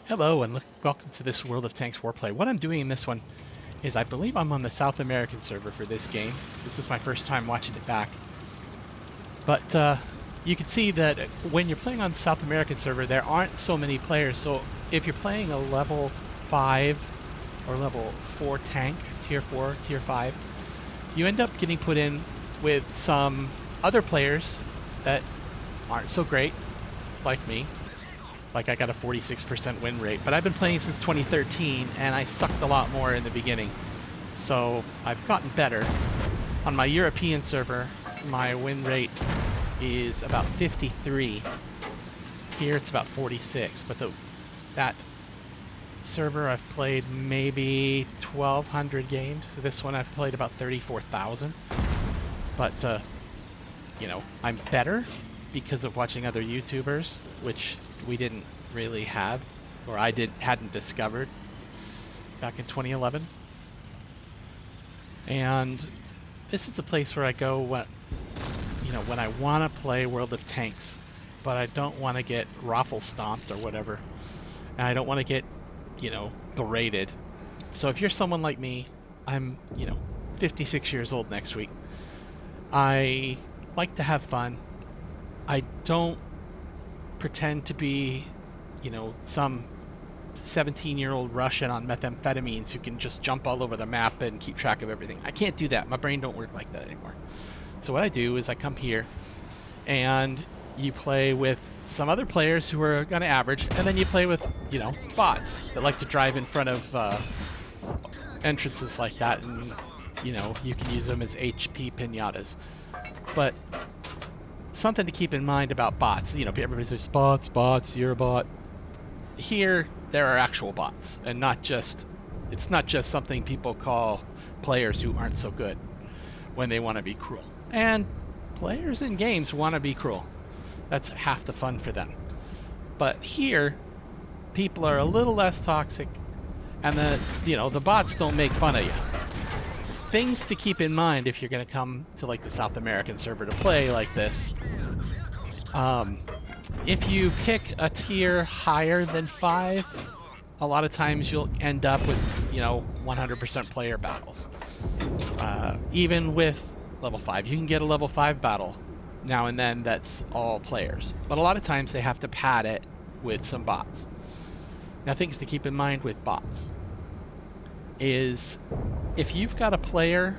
Hello and welcome to this World of Tanks Warplay. What I'm doing in this one is I believe I'm on the South American server for this game. This is my first time watching it back. But you can see that when you're playing on the South American server, there aren't so many players. So if you're playing a level 5 or level 4 tank, tier 4, tier 5, you end up getting put in with some other players that aren't so great, like me. Like I got a 46% win rate, but I've been playing since 2013 and I sucked a lot more in the beginning. So I've gotten better. On my European server, my win rate is about 53. Here it's about 46, but that server I've played maybe 1,200 games. This one I've played about 34,000. But, you know, I'm better because of watching other YouTubers, which we didn't really have, or I hadn't discovered back in 2011. And this is a place where I go when I want to play World of Tanks, but I don't want to get raffle stomped or whatever, and I don't want to get, berated. So if you're someone like me, I'm, 56 years old next week. I like to have fun. I don't pretend to be, some 17-year-old Russian on methamphetamines who can just jump all over the map and keep track of everything. I can't do that. My brain don't work like that anymore. So what I do is I come here and you play with some other players who are going to average, and then you play with, bots that like to drive in front of entrances like that, and, you can use them as HP pinatas. But something to keep in mind about bots. Everybody says bots, you're a bot. Here, there are actual bots, and it's not just something people call players who aren't so good when they want to be cruel. And players in games want to be cruel. That's half the fun for them. But here, people are a little less toxic, and the bots don't make fun of you. Things to keep in mind if you're going to come to like the South American server to play like this. If you pick a tier higher than 5, a lot of times you'll end up with 100% player battles. Even with level 5, you can get a level 5 battle now and then that's all players, but a lot of times they have to pad it with some bots. Now, things to keep in mind with bots is if you've got a player,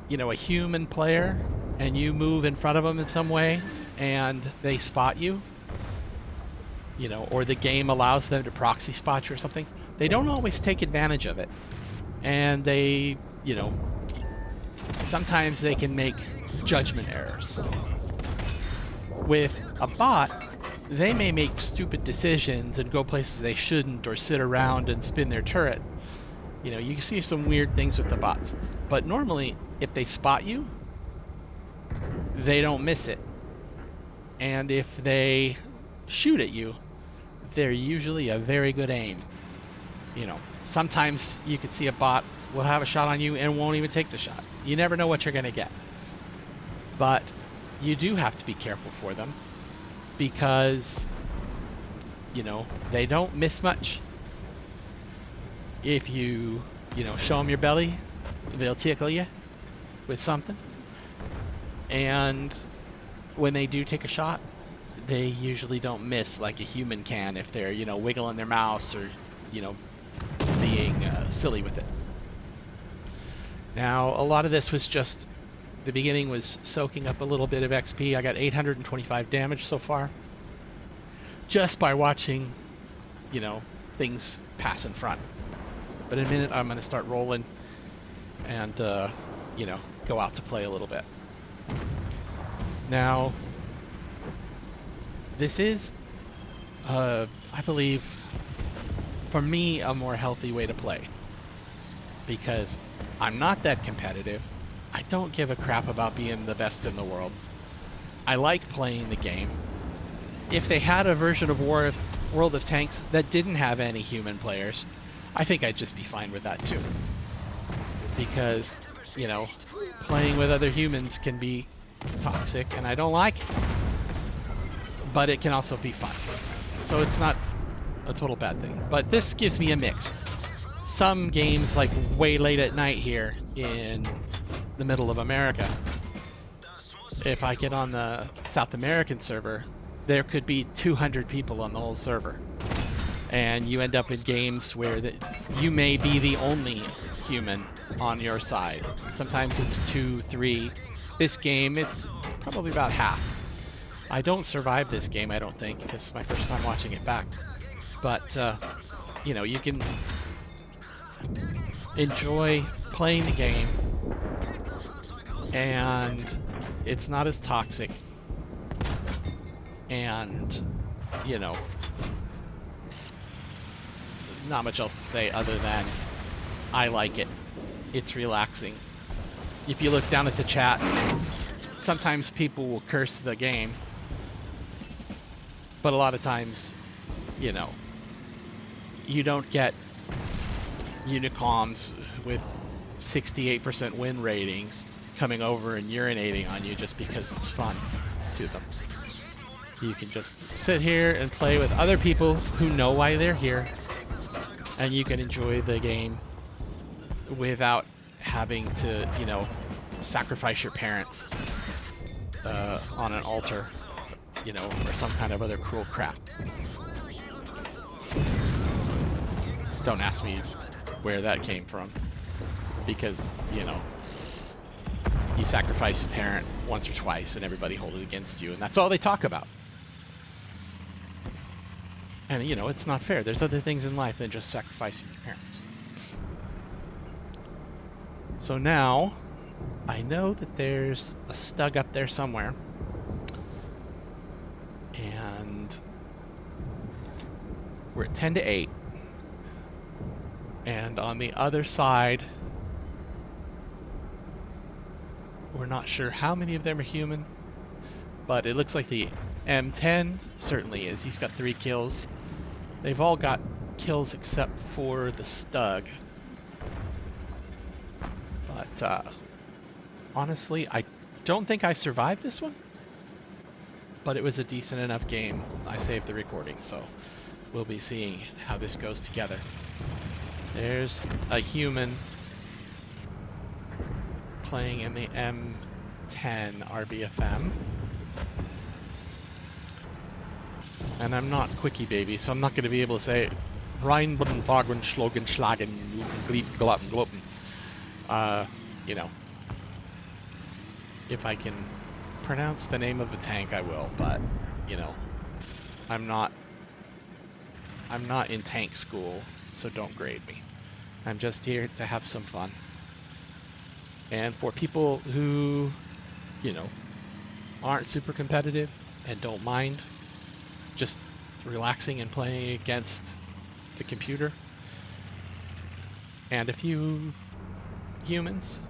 a human player, and you move in front of them in some way and they spot you, or the game allows them to proxy spot you or something, they don't always take advantage of it. And they, sometimes they can make judgment errors. With a bot, they may make stupid decisions and go places they shouldn't, or sit around and spin their turret. You can see some weird things with the bots. But normally, if they spot you, they don't miss it. And if they shoot at you, they're usually a very good aim. Sometimes you could see a bot will have a shot on you and won't even take the shot. You never know what you're going to get. But you do have to be careful for them because, they don't miss much. If you, show them your belly, they'll tickle you with something. And when they do take a shot, they usually don't miss like a human can if they're, wiggling their mouse or, being silly with it. Now, a lot of this was just, the beginning was soaking up a little bit of XP. I got 825 damage so far just by watching, things pass in front. But in a minute, I'm going to start rolling and, go out to play a little bit. Now, this is, I believe, for me, a more healthy way to play. Because I'm not that competitive. I don't give a crap about being the best in the world. I like playing the game. If they had a version of World of Tanks that didn't have any human players, I think I'd just be fine with that too. Because, playing with other humans can be toxic, and I don't like it. But it can also be fun. So it's not a total bad thing. But this gives me a mix. Some games, like way late at night here in the middle of America, if I get on the South American server, there could be 200 people on the whole server. And you end up in games where you may be the only human on your side. Sometimes it's 2, 3. This game, it's probably about half. I don't survive this game, I don't think, because it's my first time watching it back. But, you know, you can enjoy playing the game, and it's not as toxic. And, you know, not much else to say other than I like it. It's relaxing. If you look down at the chat, sometimes people will curse the game, but a lot of times, you know, you don't get Unicoms with 68% win ratings coming over and urinating on you just because it's fun to them. You can just sit here and play with other people who know why they're here, and you can enjoy the game without having to, you know, sacrifice your parents on an altar, you know, or some kind of other cruel crap. Don't ask me where that came from, because, you know, you sacrifice a parent once or twice and everybody hold it against you, and that's all they talk about. And, you know, it's not fair. There's other things in life than just sacrificing your parents. So now, I know that there's a Stug up there somewhere. And we're at 10 to 8. And on the other side, we're not sure how many of them are human, but it looks like the M10 certainly is. He's got 3 kills. They've all got kills except for the Stug. But honestly, I don't think I survived this one, but it was a decent enough game. I saved the recording, so we'll be seeing how this goes together. There's a human playing in the M10 RBFM. And I'm not Quickie Baby, so I'm not going to be able to say Reinbuden, Fagen, Schlogen, Schlagen, Glieb, Gloppen, Gloppen. You know, if I can pronounce the name of a tank, I will, but, you know, I'm not in tank school, so don't grade me. I'm just here to have some fun. And for people who, you know, aren't super competitive and don't mind just relaxing and playing against the computer and a few humans,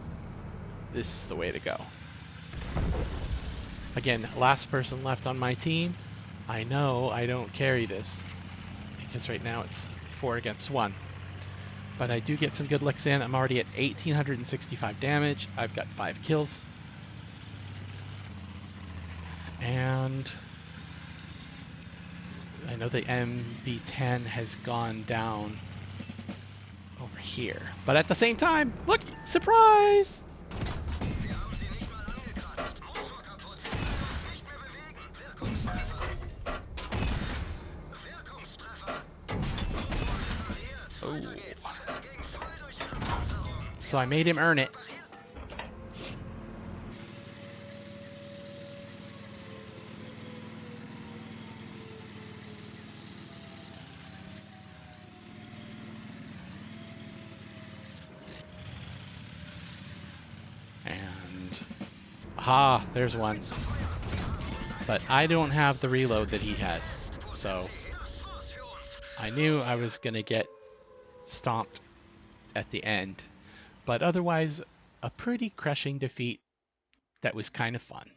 this is the way to go. Again, last person left on my team. I know I don't carry this because right now it's 4 against 1. But I do get some good licks in. I'm already at 1,865 damage. I've got 5 kills. And I know the MB10 has gone down over here. But at the same time, look, surprise! Oh. So I made him earn it. And aha, there's one. But I don't have the reload that he has. So I knew I was going to get stomped at the end. But otherwise, a pretty crushing defeat that was kind of fun.